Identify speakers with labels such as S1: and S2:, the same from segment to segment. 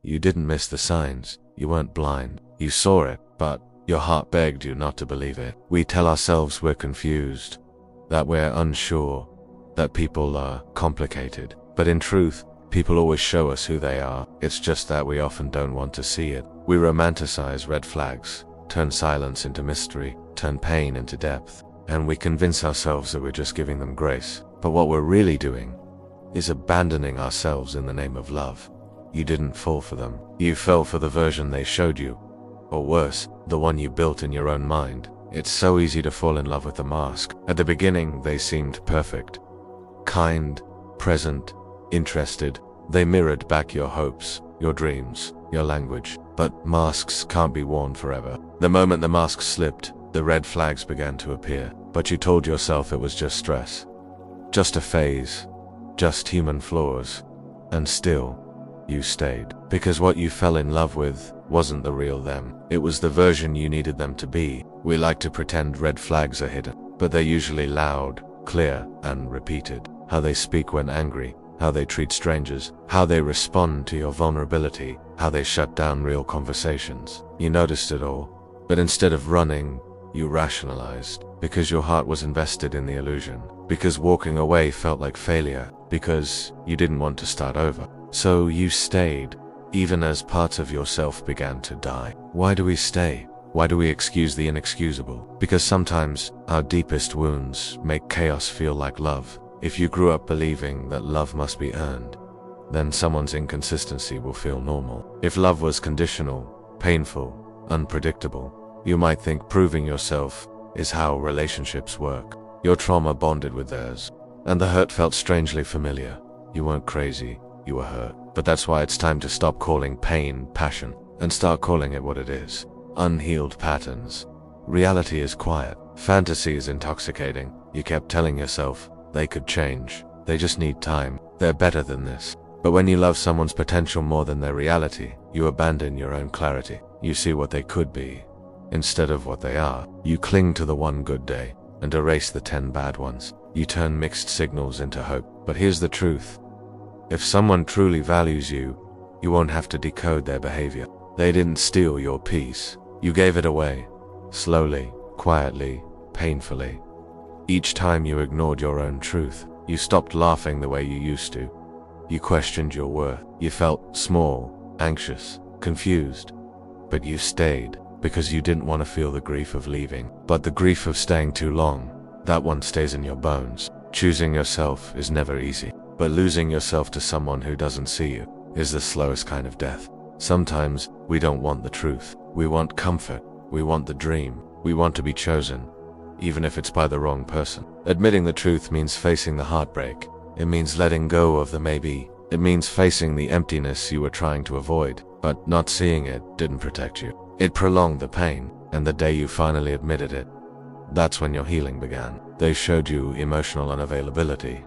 S1: You didn't miss the signs. You weren't blind. You saw it, but your heart begged you not to believe it. We tell ourselves we're confused, that we're unsure, that people are complicated. But in truth, people always show us who they are. It's just that we often don't want to see it. We romanticize red flags, turn silence into mystery, turn pain into depth, and we convince ourselves that we're just giving them grace. But what we're really doing is abandoning ourselves in the name of love. You didn't fall for them. You fell for the version they showed you. Or worse, the one you built in your own mind. It's so easy to fall in love with the mask. At the beginning, they seemed perfect. Kind, present, interested. They mirrored back your hopes, your dreams, your language. But masks can't be worn forever. The moment the mask slipped, the red flags began to appear. But you told yourself it was just stress. Just a phase. Just human flaws. And still, you stayed. Because what you fell in love with wasn't the real them. It was the version you needed them to be. We like to pretend red flags are hidden, but they're usually loud, clear, and repeated. How they speak when angry, how they treat strangers, how they respond to your vulnerability, how they shut down real conversations. You noticed it all, but instead of running, you rationalized. Because your heart was invested in the illusion. Because walking away felt like failure. Because you didn't want to start over. So you stayed, even as parts of yourself began to die. Why do we stay? Why do we excuse the inexcusable? Because sometimes our deepest wounds make chaos feel like love. If you grew up believing that love must be earned, then someone's inconsistency will feel normal. If love was conditional, painful, unpredictable, you might think proving yourself is how relationships work. Your trauma bonded with theirs, and the hurt felt strangely familiar. You weren't crazy, you were hurt. But that's why it's time to stop calling pain passion and start calling it what it is. Unhealed patterns. Reality is quiet. Fantasy is intoxicating. You kept telling yourself they could change. They just need time. They're better than this. But when you love someone's potential more than their reality, you abandon your own clarity. You see what they could be instead of what they are. You cling to the one good day and erase the 10 bad ones. You turn mixed signals into hope. But here's the truth. If someone truly values you, you won't have to decode their behavior. They didn't steal your peace. You gave it away. Slowly, quietly, painfully. Each time you ignored your own truth, you stopped laughing the way you used to. You questioned your worth. You felt small, anxious, confused. But you stayed because you didn't want to feel the grief of leaving. But the grief of staying too long, that one stays in your bones. Choosing yourself is never easy. But losing yourself to someone who doesn't see you is the slowest kind of death. Sometimes we don't want the truth. We want comfort. We want the dream. We want to be chosen, even if it's by the wrong person. Admitting the truth means facing the heartbreak. It means letting go of the maybe. It means facing the emptiness you were trying to avoid, but not seeing it didn't protect you. It prolonged the pain, and the day you finally admitted it, that's when your healing began. They showed you emotional unavailability.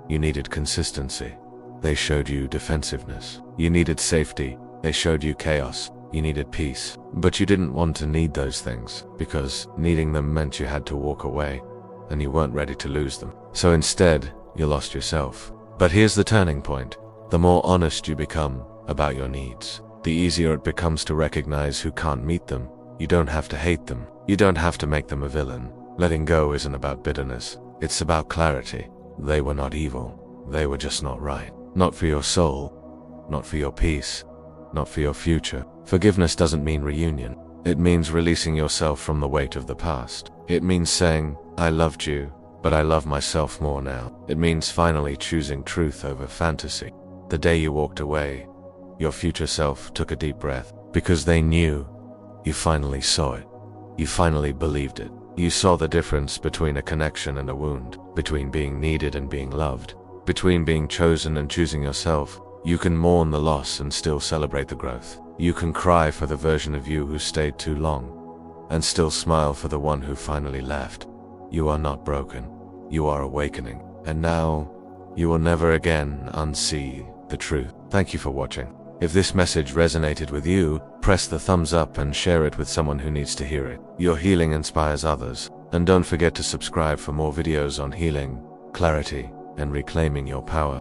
S1: You needed consistency. They showed you defensiveness. You needed safety. They showed you chaos. You needed peace. But you didn't want to need those things, because needing them meant you had to walk away, and you weren't ready to lose them. So instead, you lost yourself. But here's the turning point. The more honest you become about your needs, the easier it becomes to recognize who can't meet them. You don't have to hate them. You don't have to make them a villain. Letting go isn't about bitterness. It's about clarity. They were not evil. They were just not right. Not for your soul. Not for your peace. Not for your future. Forgiveness doesn't mean reunion. It means releasing yourself from the weight of the past. It means saying, I loved you, but I love myself more now. It means finally choosing truth over fantasy. The day you walked away, your future self took a deep breath, because they knew. You finally saw it. You finally believed it. You saw the difference between a connection and a wound, between being needed and being loved, between being chosen and choosing yourself. You can mourn the loss and still celebrate the growth. You can cry for the version of you who stayed too long, and still smile for the one who finally left. You are not broken. You are awakening. And now, you will never again unsee the truth. Thank you for watching. If this message resonated with you, press the thumbs up and share it with someone who needs to hear it. Your healing inspires others. And don't forget to subscribe for more videos on healing, clarity, and reclaiming your power.